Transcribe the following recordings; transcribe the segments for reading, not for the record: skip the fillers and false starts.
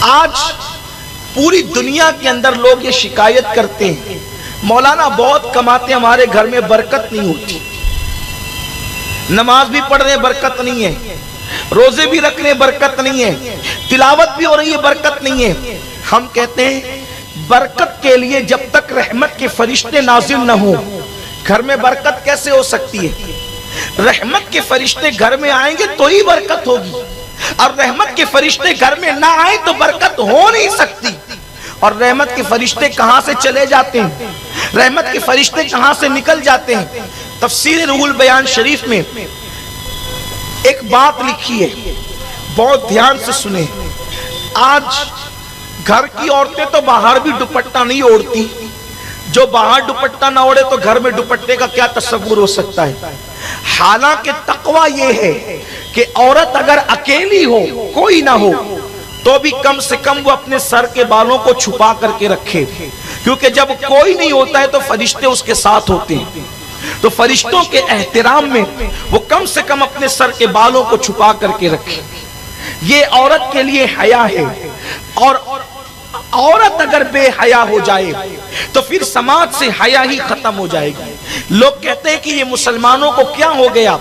آج پوری دنیا کے اندر لوگ یہ شکایت کرتے ہیں مولانا بہت کماتے ہیں، ہمارے گھر میں برکت نہیں ہوتی، نماز بھی پڑھ رہے ہیں برکت نہیں ہے، روزے بھی رکھ رہے ہیں برکت نہیں ہے، تلاوت بھی ہو رہی ہے برکت نہیں ہے۔ ہم کہتے ہیں برکت کے لیے جب تک رحمت کے فرشتے نازل نہ ہوں گھر میں برکت کیسے ہو سکتی ہے؟ رحمت کے فرشتے گھر میں آئیں گے تو ہی برکت ہوگی، اور رحمت کے فرشتے گھر میں نہ آئیں تو برکت ہو نہیں سکتی۔ اور رحمت کے فرشتے کہاں سے چلے جاتے ہیں؟ رحمت کے فرشتے کہاں سے نکل جاتے ہیں؟ تفسیر روح البیان شریف میں ایک بات لکھی ہے، بہت دھیان سے سنیں۔ آج گھر کی عورتیں تو باہر بھی دوپٹہ نہیں اوڑھتی، جو باہر دوپٹہ نہ اوڑھے تو گھر میں دوپٹے کا کیا تصور ہو سکتا ہے؟ حالانکہ تقویٰ یہ ہے کہ عورت اگر اکیلی ہو، کوئی نہ ہو، تو بھی کم سے کم وہ اپنے سر کے بالوں کو چھپا کر کے رکھے، کیونکہ جب کوئی نہیں ہوتا ہے تو فرشتے اس کے ساتھ ہوتے ہیں، تو فرشتوں کے احترام میں وہ کم سے کم اپنے سر کے بالوں کو چھپا کر کے رکھے۔ یہ عورت کے لیے حیا ہے، اور عورت اگر بے حیا ہو جائے تو پھر سماج سے حیا ہی ختم ہو جائے گی۔ لوگ کہتے ہیں کہ یہ مسلمانوں کو کیا ہو گیا،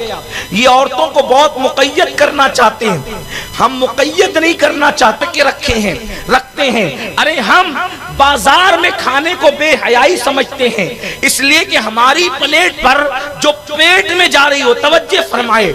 یہ عورتوں کو بہت مقید کرنا چاہتے ہیں۔ ہم مقید نہیں کرنا چاہتے کہ رکھتے ہیں، ارے ہم بازار میں کھانے کو بے حیائی سمجھتے ہیں، اس لیے کہ ہماری پلیٹ پر جو پیٹ میں جا رہی ہو، توجہ فرمائے،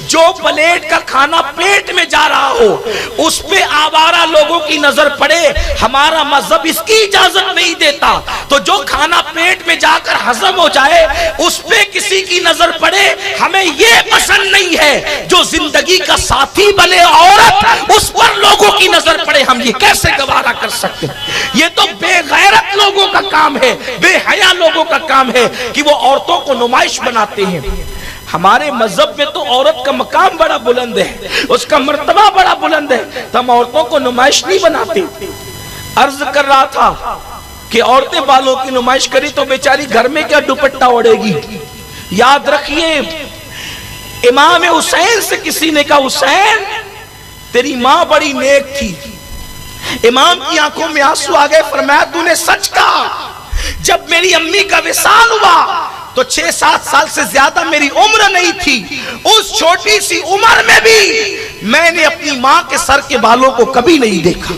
جو پلیٹ کا کھانا پیٹ میں جا رہا ہو اس پہ آوارہ لوگوں کی نظر پڑے، ہمارا مذہب اس کی اجازت نہیں دیتا۔ تو جو کھانا پیٹ میں جا کر ہضم ہو جائے اس پہ کسی کی نظر پڑے، ہمیں یہ پسند نہیں ہے۔ جو زندگی کا ساتھی بنے عورت، اس پر لوگوں کی نظر پڑے، ہم یہ کیسے گوارا کر سکتے ہیں؟ یہ تو بے غیرت لوگوں کا کام ہے، بے حیا لوگوں کا کام ہے کہ وہ عورتوں کو نمائش بناتے ہیں۔ ہمارے مذہب میں تو عورت کا مقام بڑا بلند ہے، اس کا مرتبہ بڑا بلند ہے، تو ہم عورتوں کو نمائش نہیں بناتے۔ عرض کر رہا تھا کہ عورتیں بالوں کی نمائش کری تو بیچاری گھر میں کیا دوپٹہ اوڑھے گی؟ یاد رکھیے، امام حسین سے کسی نے کہا حسین تیری ماں بڑی نیک تھی، امام کی آنکھوں میں آنسو آ گئے، فرمایا تو نے سچ کہا، جب میری امی کا وصال ہوا تو 6-7 سال سے زیادہ میری عمر نہیں تھی، اس چھوٹی سی عمر میں بھی میں نے اپنی ماں کے سر کے بالوں کو کبھی نہیں دیکھا۔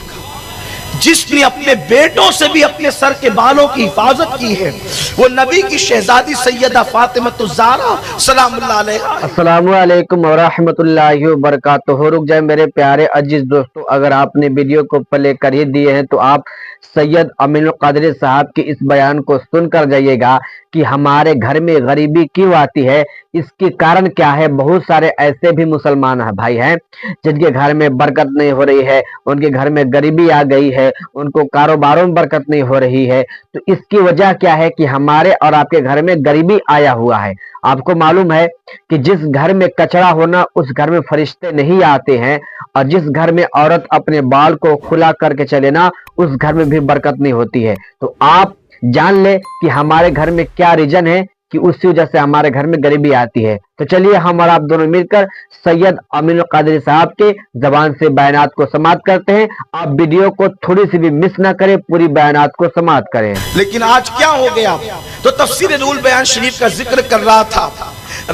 جس نے اپنے بیٹوں سے بھی اپنے سر کے بالوں کی حفاظت کی ہے وہ نبی کی شہزادی سیدہ فاطمہ الزہرا سلام اللہ علیہا۔ السلام علیکم ورحمۃ اللہ وبرکاتہ۔ رک جائے میرے پیارے عزیز دوستو، اگر آپ نے ویڈیو کو پلے کر ہی دیے ہیں تو آپ سید امین القادری صاحب کے اس بیان کو سن کر جائیے گا کہ ہمارے گھر میں غریبی کیوں آتی ہے، اس کی کارن کیا ہے۔ بہت سارے ایسے بھی مسلمان بھائی ہیں جن کے گھر میں برکت نہیں ہو رہی ہے، ان کے گھر میں غریبی آ گئی ہے، ان کو کاروباروں میں برکت نہیں ہو رہی ہے، تو اس کی وجہ کیا ہے کہ ہمارے اور آپ کے گھر میں غریبی آیا ہوا ہے۔ آپ کو معلوم ہے کہ جس گھر میں کچرا ہونا اس گھر میں فرشتے نہیں آتے ہیں، اور جس گھر میں عورت اپنے بال کو کھلا کر کے چلے نا اس گھر میں بھی برکت نہیں ہوتی ہے۔ تو آپ جان لے کہ ہمارے گھر میں کیا ریجن ہے کہ اسی وجہ سے ہمارے گھر میں غریبی آتی ہے۔ تو چلیے ہم اور آپ دونوں مل کر سید امین القادری صاحب کے زبان سے بیانات کو سماعت کرتے ہیں۔ آپ ویڈیو کو تھوڑی سی بھی مس نہ کریں، پوری بیانات کو سماعت کریں۔ لیکن آج کیا ہو گیا؟ تو تفسیر روح البیان شریف کا ذکر کر رہا تھا،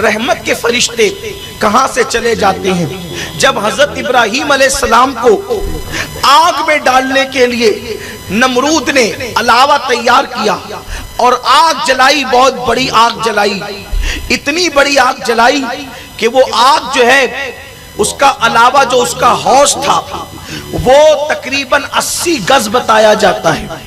رحمت کے فرشتے کہاں سے چلے جاتے ہیں؟ جب حضرت ابراہیم علیہ السلام کو آگ میں ڈالنے کے لیے نمرود نے علاوہ تیار کیا اور آگ جلائی، بہت بڑی آگ جلائی، اتنی بڑی آگ جلائی کہ وہ آگ جو ہے اس کا علاوہ جو اس کا حوض تھا وہ تقریباً 80 گز بتایا جاتا ہے،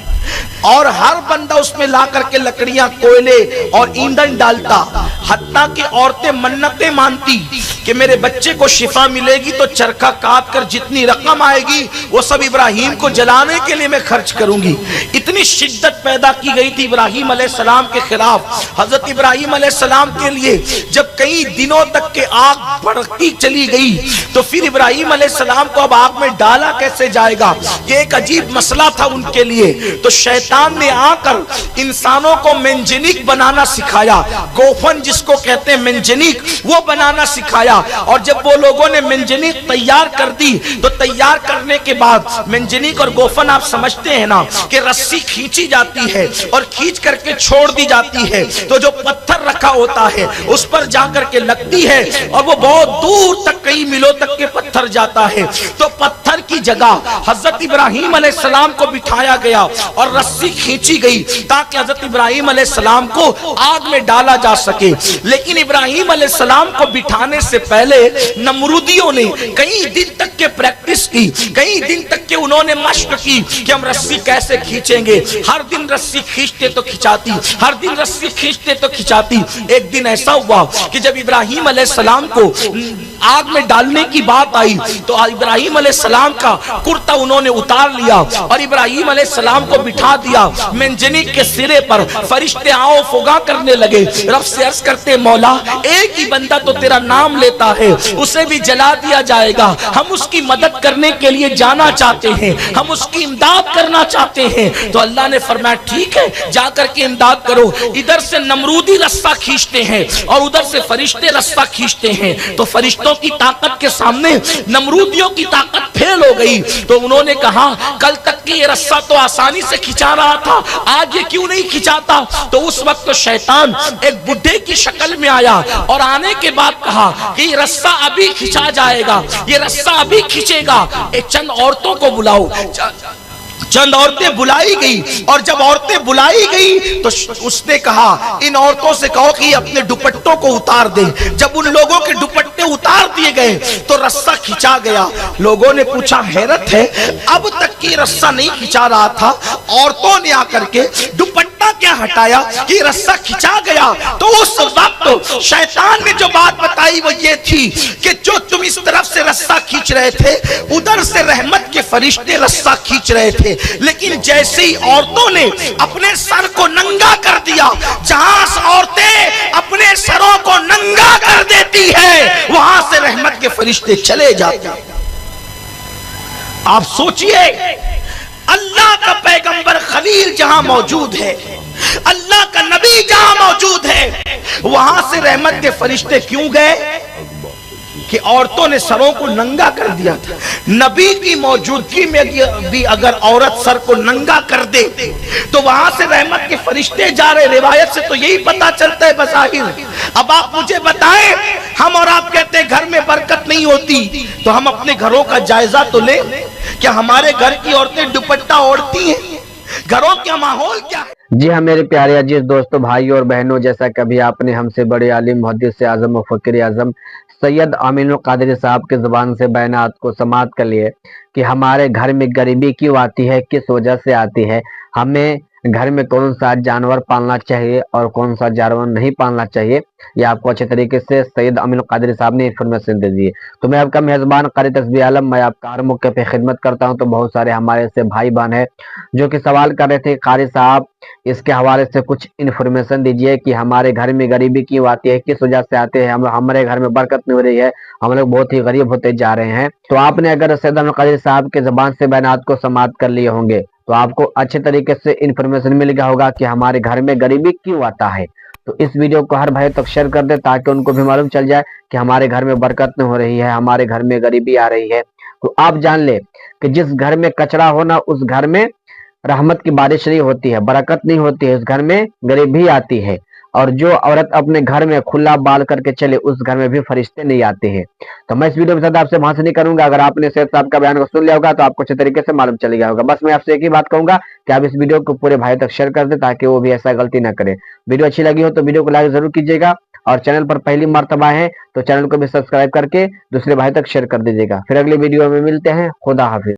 اور ہر بندہ اس میں لا کر کے لکڑیاں، کوئلے اور ایندھن ڈالتا، حتیٰ کہ عورتیں منتیں مانتی کہ میرے بچے کو شفا ملے گی تو چرخہ کاٹ کر جتنی رقم آئے گی وہ سب ابراہیم کو جلانے کے لیے میں خرچ کروں گی۔ اتنی شدت پیدا کی گئی تھی ابراہیم علیہ السلام کے خلاف۔ حضرت ابراہیم علیہ السلام کے لیے جب کئی دنوں تک کے آگ بڑھتی چلی گئی تو پھر ابراہیم علیہ السلام کو اب آگ میں ڈالا کیسے جائے گا، یہ ایک عجیب مسئلہ تھا ان کے لیے۔ تو شیطان نے آ کر انسانوں کو منجنیق بنانا سکھایا، گوفن جس کو کہتے ہیں منجنیق، وہ بنانا سکھایا، اور جب وہ لوگوں نے منجنیق تیار کر دی تو तैयार करने के बाद मंजनीक और गोफन आप समझते हैं ना कि रस्सी खींची जाती है और खींच करके छोड़ दी जाती है, तो जो पत्थर रखा होता है उस पर जाकर के लगती है और वो बहुत दूर तक कई मीलों तक के पत्थर जाता है। तो पत्थर की जगह हजरत इब्राहिम अलैहिस्सलाम को बिठाया गया और रस्सी खींची गई ताकि हजरत इब्राहिम अलैहिस्सलाम को आग में डाला जा सके। लेकिन इब्राहिम अलैहिस्सलाम को बिठाने से पहले नमरूदियों ने कई दिन तक के प्रैक्टिस की, कई दिन तक के उन्होंने मशक की कि हम रस्सी कैसे खींचेंगे। हर दिन रस्सी खींचते तो खिंचाती, हर दिन रस्सी खींचते तो खिंचाती। एक दिन ऐसा हुआ कि जब इब्राहिम अलैहिस्सलाम को आग में डालने की बात आई तो इब्राहिम अलैहिस्सलाम का कुर्ता उन्होंने उतार लिया और इब्राहिम अलैहिस्सलाम को बिठा दिया मंजनीक के सिरे पर। फरिश्ते आओ फुगा करने लगे, रब से अर्ज करते मौला एक ही बंदा तो तेरा नाम लेता है, उसे भी जला दिया जाएगा, हम उसकी मदद करने के लिए जाना चाहते हैं, हम उसकी इमदाद करना चाहते हैं। तो अल्लाह ने फरमाया ठीक है जाकर के इमदाद करो। इधर से नमरूदी रस्सा खींचते हैं और उधर से फरिश्ते रस्सा खींचते हैं। तो फरिश्तों की ताकत के सामने नमरूदियों की ताकत फेल हो गई। तो उन्होंने कहा कल तक की ये रस्सा तो आसानी से खिंचा रहा था, आज ये क्यों नहीं खिंचाता। तो उस वक्त तो शैतान एक बुढ़े की शक्ल में आया और आने के बाद कहा कि ये रस्सा अभी खिंचा जाएगा, ये रस्सा अभी खिंचेगा, एक चंद औरतों को बुलाओ। चंद औरतें बुलाई गई और जब औरतें बुलाई गई तो उसने कहा इन औरतों से कहो कि अपने दुपट्टों को उतार दे। जब उन लोगों के दुपट्टे उतार दिए गए तो रस्सा खिंचा गया। लोगों ने पूछा हैरत है अब तक की रस्सा नहीं खिंचा रहा था, औरतों ने आकर के दुपट्टा क्या हटाया कि रस्सा खिंचा गया। तो उस वक्त शैतान ने जो बात बताई वो ये थी कि जो तुम इस तरफ से रस्सा खींच रहे थे उधर से रहमत के फरिश्ते रस्सा खींच रहे थे, लेकिन जैसे ही औरतों ने अपने सर को नंगा कर दिया, जहां औरतें अपने सरों को नंगा कर देती है वहां से रहमत के फरिश्ते चले जाते हैं। आप सोचिए अल्लाह का पैगंबर खलील जहां मौजूद है, अल्लाह का नबी जहां मौजूद है, वहां से रहमत के फरिश्ते क्यों गए कि औरतों ने सरों को नंगा कर दिया था। नबी की मौजूदगी में भी अगर औरत सर को नंगा कर दे तो वहां से रहमत के फरिश्ते जा रहे। रिवायत से तो यही पता चलता है बज़ाहिर। अब आप मुझे बताएं, हम और आप कहते हैं घर में बरकत नहीं होती, तो हम अपने घरों का जायजा तो लें। क्या हमारे घर की औरतें दुपट्टा ओढ़ती हैं? घरों का माहौल क्या है? जी हाँ मेरे प्यारे अजीज दोस्तों, भाइयों और बहनों, जैसा कभी आपने हमसे बड़े आलिम मुहद्दिस आज़म और फ़कीर आज़म सैयद अमीनुल क़ादरी साहब के ज़ुबान से बयानात को समाअत कर लिए कि हमारे घर में गरीबी क्यों आती है, किस वजह से आती है, हमें घर में कौन सा जानवर पालना चाहिए और कौन सा जानवर नहीं पालना चाहिए, ये आपको अच्छे तरीके से सैयद अमीनुल क़ादरी साहब ने इन्फॉर्मेशन दे दी है। तो मैं आपका मेज़बान क़ारी तस्बीह आलम, मैं आपका हर मौके पे खिदमत करता हूं। तो बहुत सारे हमारे से भाई बहन है जो कि सवाल कर रहे थे क़ारी साहब इसके हवाले से कुछ इन्फॉर्मेशन दीजिए कि हमारे घर में गरीबी क्यों आती है, किस वजह से आते हैं, हमारे घर में बरकत नहीं हो रही है, हम लोग बहुत ही गरीब होते जा रहे हैं। तो आपने अगर सैयद अमीनुल क़ादरी साहब के ज़बान से बयानात को समाअत कर लिए होंगे तो आपको अच्छे तरीके से इन्फॉर्मेशन मिल गया होगा कि हमारे घर में गरीबी क्यों आता है। तो इस वीडियो को हर भाई तक शेयर कर दे ताकि उनको भी मालूम चल जाए कि हमारे घर में बरकत नहीं हो रही है, हमारे घर में गरीबी आ रही है। तो आप जान ले कि जिस घर में कचरा होना उस घर में रहमत की बारिश नहीं होती है, बरकत नहीं होती है, उस घर में गरीबी आती है। और जो औरत अपने घर में खुला बाल करके चले उस घर में भी फरिश्ते नहीं आते हैं। तो मैं इस वीडियो में आपसे भाषण नहीं करूंगा। अगर आपने सैयद साहब का बयान को सुन लिया होगा तो आपको अच्छे तरीके से मालूम चल गया होगा। बस मैं आपसे एक ही बात कहूंगा कि आप इस वीडियो को पूरे भाई तक शेयर कर दे ताकि वो भी ऐसा गलती ना करे। वीडियो अच्छी लगी हो तो वीडियो को लाइक जरूर कीजिएगा और चैनल पर पहली मर्तबा है तो चैनल को भी सब्सक्राइब करके दूसरे भाई तक शेयर कर दीजिएगा। फिर अगले वीडियो में मिलते हैं। खुदा हाफिज।